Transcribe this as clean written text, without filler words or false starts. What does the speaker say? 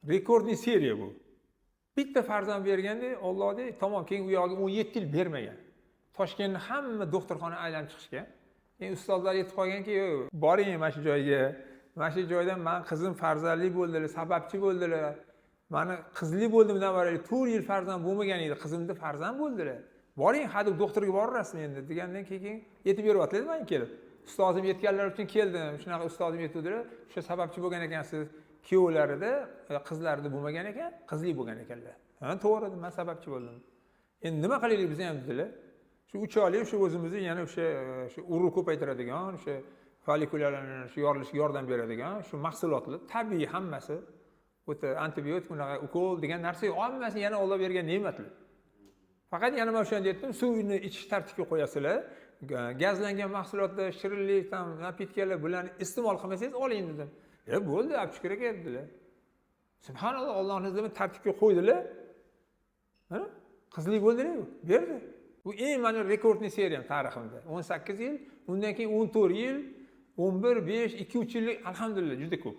Rekordniy seriya bu. Bitta farzand berganda Allohda tamom keyin u yog'iga 17 yil bermagan. Toshkentni hamma doktorxona aylanib chiqishgan. Endi ustozlar yetib qolganki, boring mana shu joyga. Mana shu joydan men qizim farzandli bo'ldilar, sababchi bo'ldilar. Mani qizli bo'ldim-dan avval 4 yil farzand bo'lmagan edi, qizimda farzand bo'ldilar. Boring, hadeb doktorga borasizmi endi degandan keyin yetib beryaptilar menga kelib. Ustozim yetganlar uchun keldim. Shunaqa ustozim yetuvdilar. O'sha sababchi bo'lgan ekansiz. Kuyovlarida qizlarida bo'lmagan ekan, qizli bo'lgan ekanlar. Ha, to'g'ri, men sababchi bo'ldim. Endi nima qilaylik biz ham dedilar. Shu 3 oylik shu o'zimizni yana o'sha urug' ko'paytiradigan, o'sha follikularni shu yorilishga yordam beradigan shu mahsulotlar tabiiy hammasi o'ta antibiotik unaqa ukol degan narsa hammasi yana Alloh bergan ne'matlar. Faqat yana men o'shanda aytdim, suvni ichish tartibga qo'yasizlar. Gazlangan mahsulotlar, shirinlik, napitkalar bularni iste'mol qilmasangiz oling dedim. Bo'ldi, olib chiqib kerak dedilar. Subhanalloh, Allohning izniga tartibga qo'ydilar. Ha? Qizlik bo'ldilar, berdi. Bu eng mana rekordniy seriyam tariximda. 18 yil, undan keyin 14 yil, 11, 5, 2-3 yillik alhamdulillah juda ko'p.